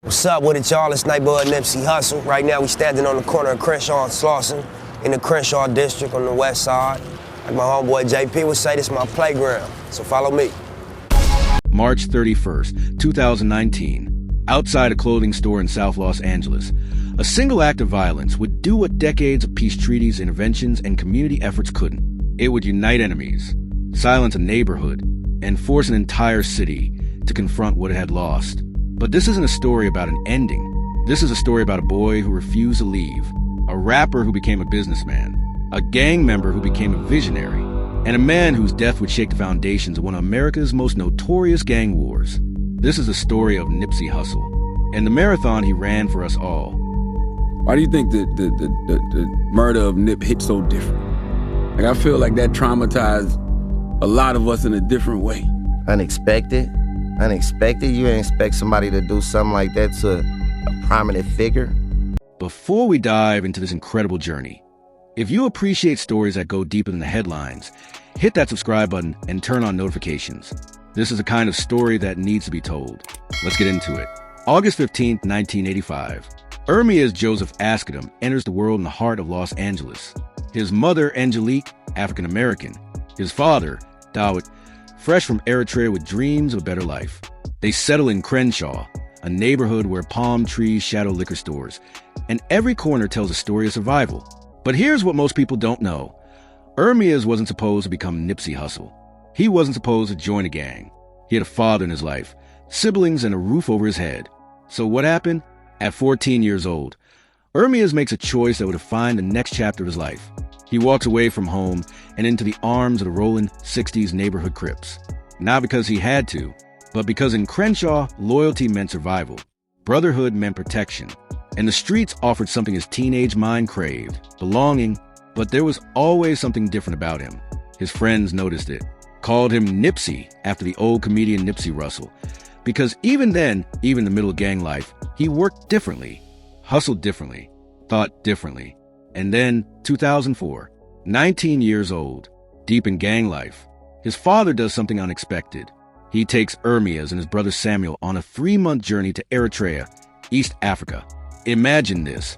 What's up with it, y'all? It's neighborhood Nipsey Hussle. Right now, we standing on the corner of Crenshaw and Slauson in the Crenshaw district on the west side. Like my homeboy JP would say, this is my playground, so follow me. March 31st, 2019. Outside a clothing store in South Los Angeles, a single act of violence would do what decades of peace treaties, interventions, and community efforts couldn't. It would unite enemies, silence a neighborhood, and force an entire city to confront what it had lost. But this isn't a story about an ending. This is a story about a boy who refused to leave, a rapper who became a businessman, a gang member who became a visionary, and a man whose death would shake the foundations of one of America's most notorious gang wars. This is the story of Nipsey Hussle, and the marathon he ran for us all. Why do you think the murder of Nip hit so different? Like, I feel like that traumatized a lot of us in a different way. Unexpected. You didn't expect somebody to do something like that to a prominent figure. Before we dive into this incredible journey, if you appreciate stories that go deeper than the headlines, hit that subscribe button and turn on notifications. This is the kind of story that needs to be told. Let's get into it. August 15th, 1985. Ermias Joseph Askedum enters the world in the heart of Los Angeles. His mother, Angelique, African-American. His father, Dawit, fresh from Eritrea with dreams of a better life. They settle in Crenshaw, a neighborhood where palm trees shadow liquor stores, and every corner tells a story of survival. But here's what most people don't know. Ermias wasn't supposed to become Nipsey Hussle. He wasn't supposed to join a gang. He had a father in his life, siblings, and a roof over his head. So what happened? At 14 years old, Ermias makes a choice that would define the next chapter of his life. He walks away from home and into the arms of the rolling 60s neighborhood Crips. Not because he had to, but because in Crenshaw, loyalty meant survival. Brotherhood meant protection. And the streets offered something his teenage mind craved, belonging. But there was always something different about him. His friends noticed it, called him Nipsey after the old comedian Nipsey Hussle. Because even then, even in the middle of gang life, he worked differently, hustled differently, thought differently. And then, 2004, 19 years old, deep in gang life, his father does something unexpected. He takes Ermias and his brother Samuel on a 3-month journey to Eritrea, East Africa. Imagine this,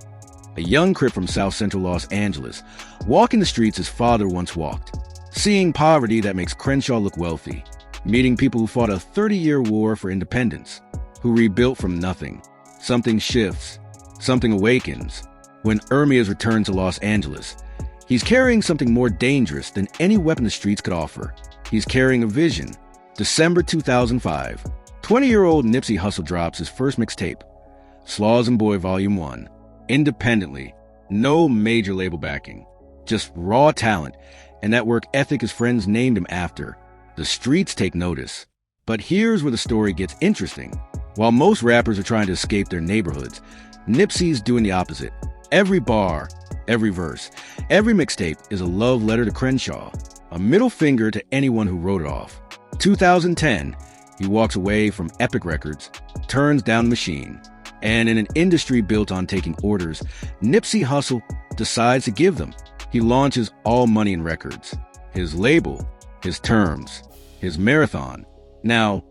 a young Crip from South Central Los Angeles, walking the streets his father once walked, seeing poverty that makes Crenshaw look wealthy, meeting people who fought a 30-year war for independence, who rebuilt from nothing. Something shifts, something awakens. When Ermias returns to Los Angeles, he's carrying something more dangerous than any weapon the streets could offer. He's carrying a vision. December 2005, 20-year-old Nipsey Hussle drops his first mixtape, Slaws and Boy Volume 1, independently, no major label backing, just raw talent, and that work ethic his friends named him after. The streets take notice. But here's where the story gets interesting. While most rappers are trying to escape their neighborhoods, Nipsey's doing the opposite. Every bar, every verse, every mixtape is a love letter to Crenshaw, a middle finger to anyone who wrote it off. 2010, he walks away from Epic Records, turns down the machine, and in an industry built on taking orders, Nipsey Hussle decides to give them. He launches All Money in Records, his label, his terms, his marathon. Now,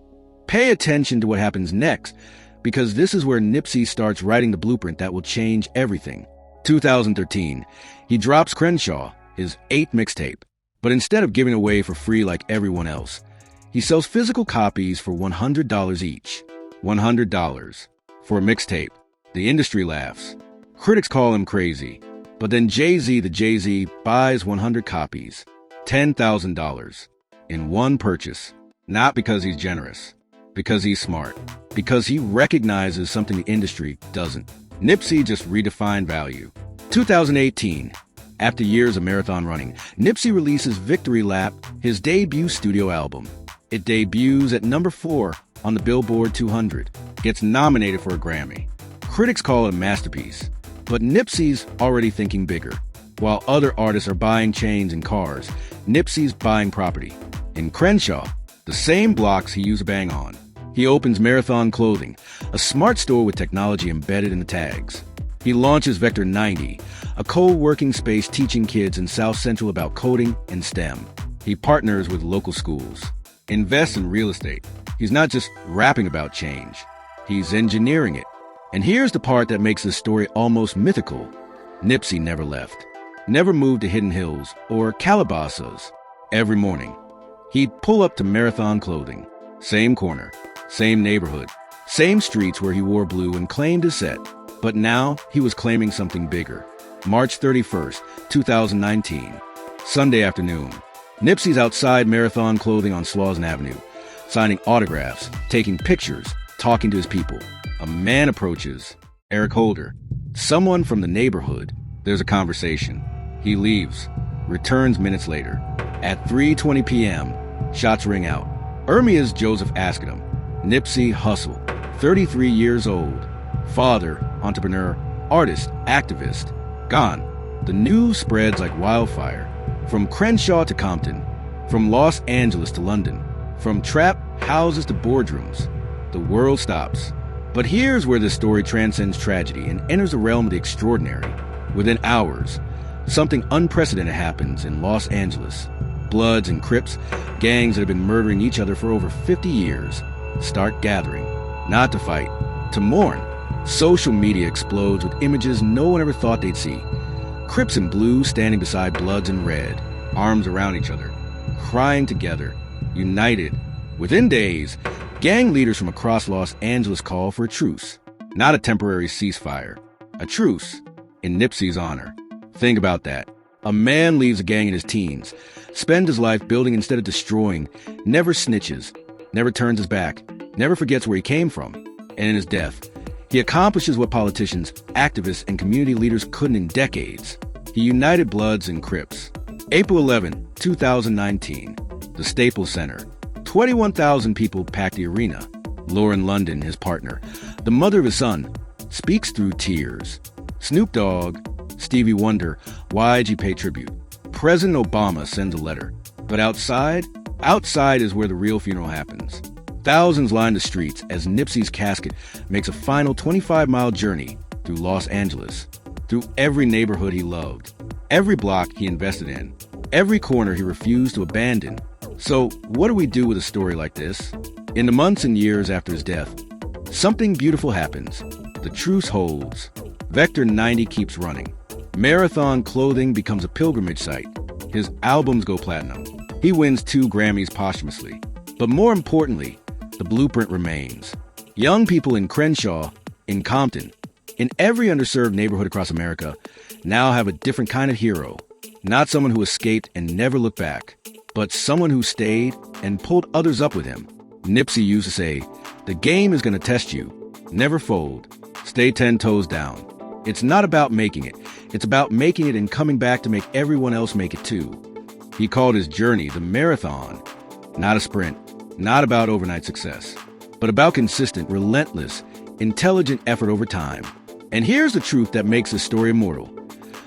pay attention to what happens next, because this is where Nipsey starts writing the blueprint that will change everything. 2013, he drops Crenshaw, his 8th mixtape, but instead of giving away for free like everyone else, he sells physical copies for $100 each. $100 for a mixtape. The industry laughs. Critics call him crazy. But then Jay-Z, the Jay-Z, buys 100 copies, $10,000, in one purchase. Not because he's generous, because he's smart, because he recognizes something the industry doesn't. Nipsey just redefined value. 2018, after years of marathon running, Nipsey releases Victory Lap, his debut studio album. It debuts at number 4 on the Billboard 200, gets nominated for a Grammy. Critics call it a masterpiece, but Nipsey's already thinking bigger. While other artists are buying chains and cars, Nipsey's buying property. In Crenshaw, the same blocks he used to bang on, he opens Marathon Clothing, a smart store with technology embedded in the tags. He launches Vector 90, a co-working space teaching kids in South Central about coding and STEM. He partners with local schools, invests in real estate. He's not just rapping about change, he's engineering it. And here's the part that makes this story almost mythical. Nipsey never left, never moved to Hidden Hills or Calabasas. Every morning, he'd pull up to Marathon Clothing. Same corner, same neighborhood, same streets where he wore blue and claimed his set. But now he was claiming something bigger. March 31st, 2019, Sunday afternoon. Nipsey's outside Marathon Clothing on Slauson Avenue, signing autographs, taking pictures, talking to his people. A man approaches, Eric Holder, someone from the neighborhood. There's a conversation. He leaves, returns minutes later. At 3:20 p.m., shots ring out. Ermia's Joseph Askedham, Nipsey Hussle, 33 years old, father, entrepreneur, artist, activist, gone. The news spreads like wildfire. From Crenshaw to Compton, from Los Angeles to London, from trap houses to boardrooms, the world stops. But here's where this story transcends tragedy and enters the realm of the extraordinary. Within hours, something unprecedented happens in Los Angeles. Bloods and Crips, gangs that have been murdering each other for over 50 years, start gathering, not to fight, to mourn. Social media explodes with images no one ever thought they'd see. Crips in blue standing beside Bloods in red, arms around each other, crying together, united. Within days, gang leaders from across Los Angeles call for a truce. Not a temporary ceasefire, a truce in Nipsey's honor. Think about that. A man leaves a gang in his teens, spends his life building instead of destroying, never snitches, never turns his back, never forgets where he came from. And in his death, he accomplishes what politicians, activists, and community leaders couldn't in decades. He united Bloods and Crips. April 11, 2019, the Staples Center. 21,000 people packed the arena. Lauren London, his partner, the mother of his son, speaks through tears. Snoop Dogg, Stevie Wonder, YG pay tribute. President Obama sends a letter. But outside is where the real funeral happens. Thousands line the streets as Nipsey's casket makes a final 25-mile journey through Los Angeles, through every neighborhood he loved, every block he invested in, every corner he refused to abandon. So what do we do with a story like this? In the months and years after his death, something beautiful happens. The truce holds. Vector 90 keeps running. Marathon Clothing becomes a pilgrimage site. His albums go platinum. He wins 2 Grammys posthumously. But more importantly, the blueprint remains. Young people in Crenshaw, in Compton, in every underserved neighborhood across America now have a different kind of hero. Not someone who escaped and never looked back, but someone who stayed and pulled others up with him. Nipsey used to say, "The game is going to test you. Never fold. Stay 10 toes down." It's not about making it. It's about making it and coming back to make everyone else make it too. He called his journey the marathon, not a sprint, not about overnight success, but about consistent, relentless, intelligent effort over time. And here's the truth that makes this story immortal.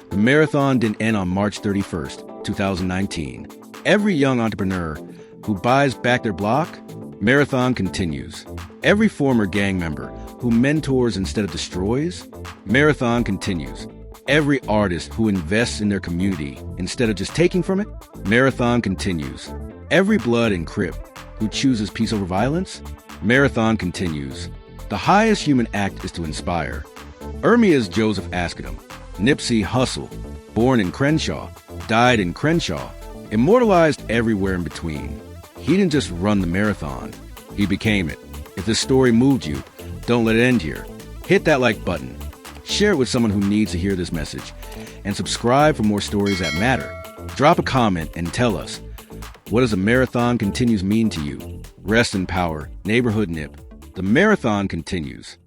The marathon didn't end on March 31st, 2019. Every young entrepreneur who buys back their block, marathon continues. Every former gang member who mentors instead of destroys, marathon continues. Every artist who invests in their community instead of just taking from it, marathon continues. Every Blood and Crip who chooses peace over violence, marathon continues. The highest human act is to inspire. Ermia's Joseph Askedham, Nipsey Hussle, born in Crenshaw, died in Crenshaw, immortalized everywhere in between. He didn't just run the marathon, he became it. If this story moved you, don't let it end here. Hit that like button. Share it with someone who needs to hear this message. And subscribe for more stories that matter. Drop a comment and tell us, what does the marathon continues mean to you? Rest in power, neighborhood Nip. The marathon continues.